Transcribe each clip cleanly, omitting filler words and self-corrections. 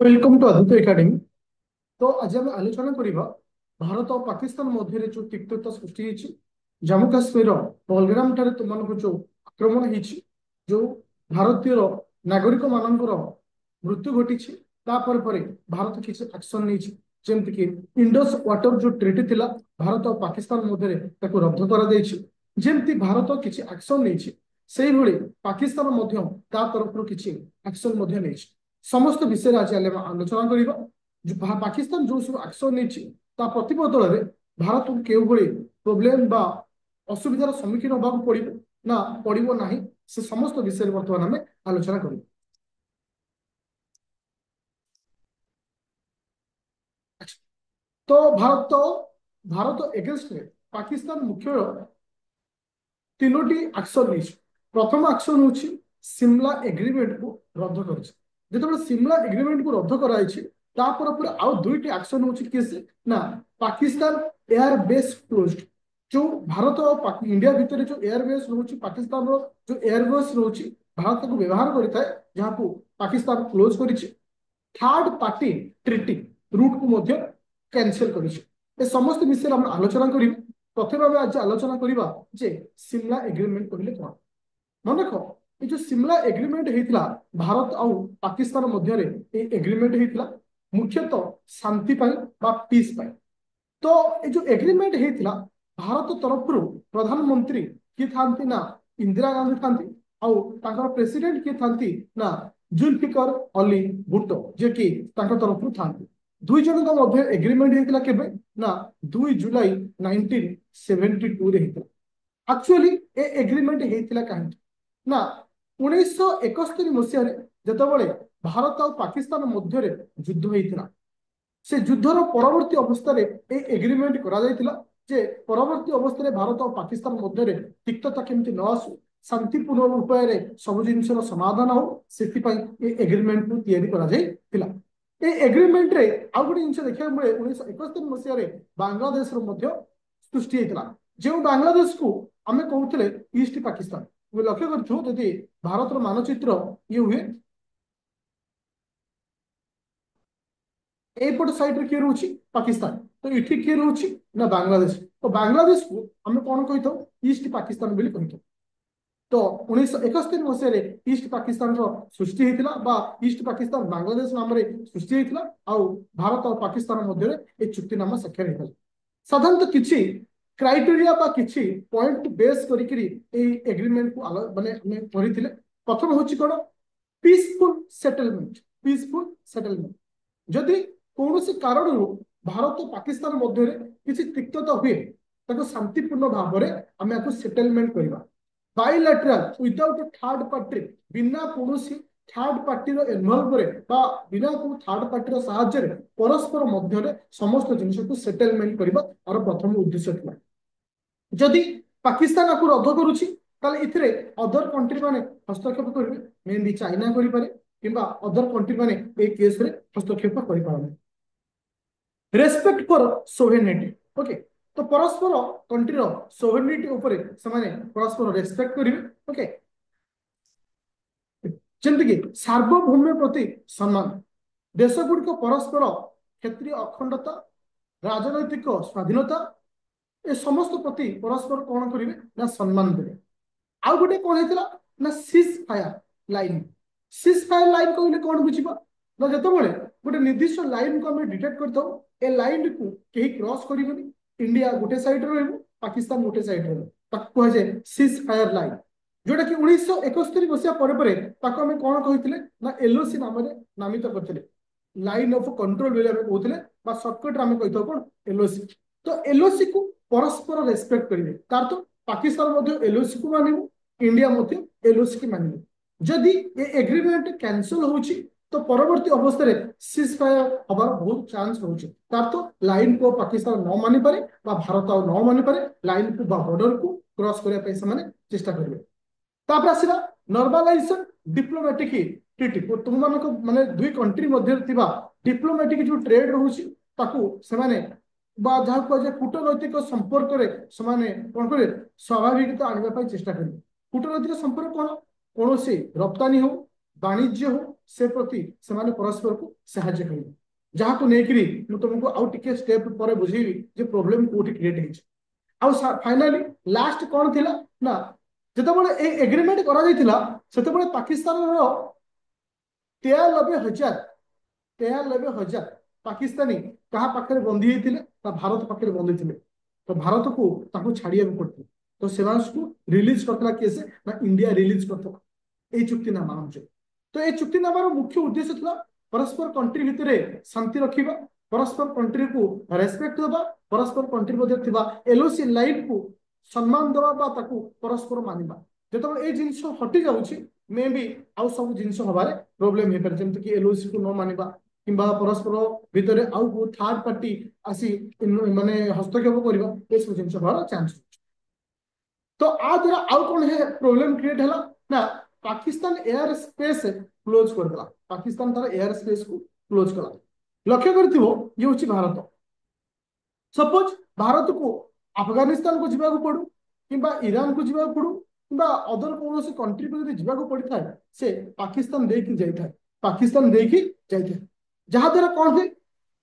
Welcome to Aditya academy. तो आज आम आलोचना करवा भारत और पाकिस्तान मध्य जो तिक्तता सृष्टि होती जम्मू काश्मीर पहलगाम ठारे तुम जो आक्रमण होती जो भारतीय नागरिक मानकर मृत्यु घटी भारत किसी एक्शन नहीं जमती कि इंडस वाटर जो ट्रिटी थिला भारत और पाकिस्तान मध्य रद्द कर भारत किसी एक्शन नहीं से भली पाकिस्तान तरफ किसी एक्शन नहीं समस्त विषय आज आलोचना करवा जो पाकिस्तान जो सब एक्शन नहीं प्रतिबदल में भारत को क्यों भाई प्रोब्लेम बा असुविधार सम्मुखीन होगा पड़ो ना पड़ो ना से समस्त विषय बर्तमान आम आलोचना कर। तो भारत एगेंस्ट में पाकिस्तान मुख्य तीनोटी एक्शन नहीं। प्रथम एक्शन हूँ सिमला एग्रीमेंट को रद्द कर जो सिमला एग्रीमेंट को रद्द कर आउ दुईटी एक्शन हूँ किसी ना पाकिस्तान एयर बेस क्लोज्ड जो भारत और इंडिया भितर जो एयर बेस रोचे पाकिस्तान जो एयर बेस रोचे भारत को व्यवहार करता है जहाँ को पाकिस्तान क्लोज कर थर्ड पार्टी ट्रिटी रूट को कैंसिल कर समस्त विषय हम आलोचना करें। प्रथम आम आज आलोचना करवा जे सिमला एग्रीमेंट कहले कौन मन रख ये जो सिमला एग्रीमेंट होता भारत आउ पाकिस्तान मध्य एग्रीमेंट होता मुख्यतः शांति पीस तो ये जो एग्रीमेंट होता भारत तरफ प्रधानमंत्री किए था ना इंदिरा गांधी था प्रेसिडेंट किए था ना जुल्फिकर अली भुट्टो जे कि तरफ था दुई जन मध्य एग्रीमेंट होता केबे ना 2 जुलाई 1972 रे होता। एक्चुअली ए एग्रीमेंट होता कहीं ना 1971 मसीह जितेबाला भारत और पाकिस्तान मध्य युद्ध होता से युद्धर परवर्ती अवस्था एग्रीमेंट करा जे परवर्ती अवस्था भारत और पाकिस्तान मध्य तिक्तता केमती न आसू शांतिपूर्ण उपाय सब जिनसर समाधान हो से एग्रीमेंट को तैयारी एग्रीमेंट रे आउ गोटे जिन देखा मिले 1971 मसीह बांग्लादेश सृष्टि होता जो बांग्लादेश को आम कहते ईस्ट पाकिस्तान लक्ष्य करी भारत मानचित्र ये हुए एपट साइड किए रोचे पाकिस्तान तो ये किए रोचे ना बांग्लादेश तो बांग्लादेश को आम कौन कही ईस्ट पाकिस्तान बोली कही तो 1971 मसीह ईस्ट पाकिस्तान सृष्टि होता ईस्ट पाकिस्तान बांग्लादेश नाम सृष्टि होता आउ भारत और पाकिस्तान मध्य चुक्तिनामा स्वाक्षर होता साधारणतः किसी क्राइटेरिया बा किसी पॉइंट बेस करी एग्रीमेंट को माने करते प्रथम हूँ कौन पीसफुल सेटलमेंट जदि कौन सी कारण भारत और पाकिस्तान मध्य किसी तिक्तता हुए शांतिपूर्ण भाव में आम या सेटलमेंट करवा बायलैटराल विदाउट थर्ड पार्टी बिना कौन थर्ड पार्टी इनवल्व बिना को थर्ड पार्टी साहाय्य परस्पर मध्य समस्त जिन को सेटलमेंट करवा और प्रथम उद्देश्य था जदि पाकिस्तान आपको रद्द करुच्ची अदर कंट्री माने हस्तक्षेप करेंगे मे भी चाइना करें कि अदर कंट्री माने केस रे हस्तक्षेप करें रेस्पेक्ट फॉर सोवेरेनिटी ओके तो परस्पर कंट्री सोवेरेनिटी ऊपर से परस्पर रेस्पेक्ट करेंगे ओके जमती सार्वभौम प्रति सम्मान देश गुड़िक परस्पर क्षेत्रीय अखंडता राजनैतिक स्वाधीनता ए समस्त प्रति परस्पर कौन करेंगे ना सम्मान देवे आउ गोटे कौन होता ना सीज फायर लाइन कहले कौन बुझा ना जो गोटे निर्दिष्ट लाइन को आम डिटेक्ट कर लाइन को कहीं क्रॉस कर इंडिया गोटे साइड पाकिस्तान गोटे साइड कहुए सीज फायर लाइन जोटा कि 1971 मसीहा पर आम कौन कहते ना एलओसी नाम नामित करते लाइन ऑफ कंट्रोल कहते सर्टकट आम कही कौन एलओसी तो एलओसी को परस्पर रेस्पेक्ट करेंगे तार तो पाकिस्तान एलओसी को मानव इंडिया एलओसी की मानव जदि ये एग्रीमेंट कैंसल होची तो परवर्ती अवस्था सीज फायर हबार बहुत चांस रोचे तार तो लाइन को पाकिस्तान न मानि पारे भारत न मानि पारे लाइन को बॉर्डर को क्रॉस करने से चेष्टा करेंगे आसला नॉर्मलाइजेशन डिप्लोमेटिक ट्रिटी तुम मानक माने दुई कंट्री मध्य डिप्लोमेटिक जो ट्रेड रोचे जहाँ कहुए कूटनैतिक संपर्क कौन करे स्वाभाविकता आने चेष्टा करेंगे कूटनैतिक संपर्क कौन कौन से रप्तानी हो वाणिज्य हो से प्रति से परस्पर को साहाय्य करेंगे जहाँ को लेकरी तुमको आउ टिके स्टेप पर बुझेबी जे प्रॉब्लम कोठी क्रिएट हेछि आउ फाइनली लास्ट कौन थिला ना जेतेबेले ए एग्रीमेंट करा जाइथिला सेतेबेले पाकिस्तान रो 93,000 93,000 पाकिस्तानी कहा पाखे बंदी होते भारत पाखे बंदी थे तो भारत को छाड़िया पड़ता तो से रिलीज करता किए से ना इंडिया रिलीज करता ये चुक्तिनामा अनुसार तो ये चुक्तिनामार मुख्य उद्देश्य था परस्पर कंट्री भितर शांति रखा परस्पर कंट्री को रेस्पेक्ट देवा परस्पर कंट्री मध्य एलओसी लाइन को सम्मान देवा परस्पर मानिबा जो ये जिन हटि जाऊँगी मे बी आउ सब जिन हबारे प्रोब्लेम हो पारे जमीक एलओसी को न मानिबा किंबा परस्पर भितर आउ थर्ड पार्टी आसी माने हस्तक्षेप करबा ए सब जिन हबार चांस तो आ द्वारा आउ कौन है प्रोब्लेम क्रिएट है ना पाकिस्तान एयर स्पेस क्लोज कर दिला पाकिस्तान तार एयर स्पेस को क्लोज कला लक्ष्य करथिबो ये होची भारत सपोज भारत को अफगानिस्तान को जीवा पड़ू किंबा ईरान को जीवा पड़ू किंबा अदर कौन से कंट्री को जब जीवा पड़ी था से पाकिस्तान देखी जाए पाकिस्तान देखी जाए जहाँ द्वारा कौन हुए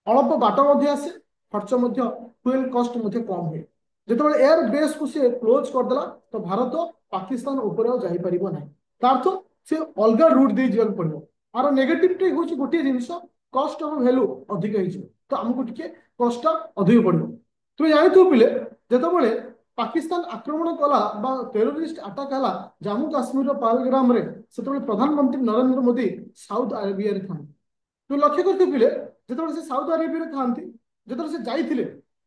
अल्प बाट आसे खर्च फ्यूएल कस्ट कम हुए जो एयर बेस को सी क्लोज करदेला तो भारत पाकिस्तान उपर जापर ना तार से अलग रूट दे जावाक पड़ो आर नेगेटिव हूँ गोटे जिनस कस्ट ऑफ वैल्यू अधिक तो आमको टिके कस्ट अधिक पड़ो तुम जानते पिले जिते पाकिस्तान आक्रमण कला टेरोरिस्ट अटैक है जम्मू काश्मीर पहलगाम से प्रधानमंत्री नरेंद्र मोदी साउथ अरेबिया था तो लक्ष्य करते पिले जो से साउथ अरेबिया था जो से जाइए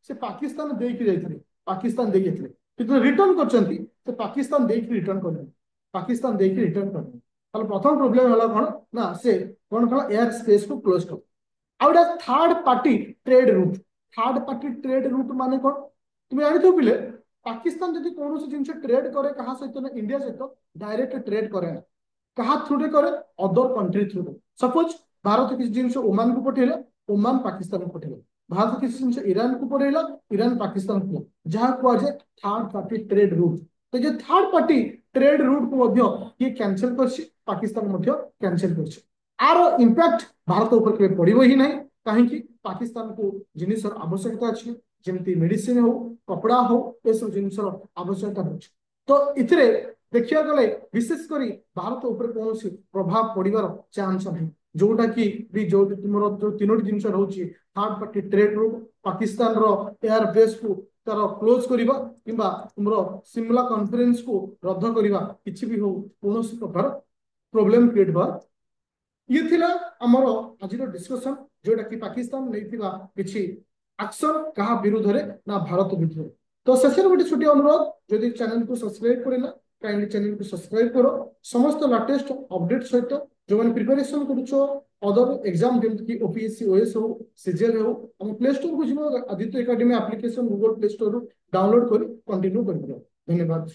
से पाकिस्तान देके जाइए पाकिस्तान देके जाइए रिटर्न कर पाकिस्तान देके रिटर्न कर पाकिस्तान देके रिटर्न कर प्रथम प्रोब्लेम है कौन ना से कौन कौन एयर स्पेस को क्लोज कर outta third party trade root माने कौन तुम जानते पिले पाकिस्तान जब कौन जिन ट्रेड करे क्या सहित इंडिया सहित डायरेक्ट ट्रेड करे ना क्या थ्रू करे other country through suppose Bharat किसी जिन ओमान को पठेला ओमान पाकिस्तान को पठेला भारत किसी जिन ईरान को पठेला ईरान पाकिस्तान को जहाँ कहुए थर्ड पार्टी ट्रेड रूट तो जो थर्ड पार्टी ट्रेड रूट को ये कैंसिल कर पाकिस्तान कैंसिल कर आर इंपैक्ट भारत ऊपर केबे पड़िबो ही नहीं कहीं पाकिस्तान को जिनिस आवश्यकता अच्छी जमी मेडिसिन हो कपड़ा हो ये सब जिन आवश्यकता हो तो इथिरे देखिया गले विशेषकर भारत ऊपर कौन प्रभाव पड़ार चांस नहीं जोटा कि भी जो तुम जो तीनोटी जिन रोचे third party trade route Pakistan रो एयर बेस को तार क्लोज करवा कि तुम सिमला कॉन्फ्रेंस को रद्द करवा किसी भी हो कौन प्रकार प्रोब्लेम क्रिएट हुआ ये थिला हमर आज डिस्कशन जोटा कि पाकिस्तान नहीं किसी एक्शन कहा विरुद्ध ना भारत विरुद्ध तो शेष गोटे छोटी अनुरोध जदि चैनल को सब्सक्राइब करेना काइंडली चैनल को सब्सक्राइब करो समस्त लेटेस्ट अपडेट सहित जो मैंने प्रिपरेशन करुचो अदर एग्जाम जमी ओपीएससी ओएस हो सीजीएल हो हम प्ले स्टोर को जीव Aditya academy application Google play store download कर कंटिन्यू कर धन्यवाद।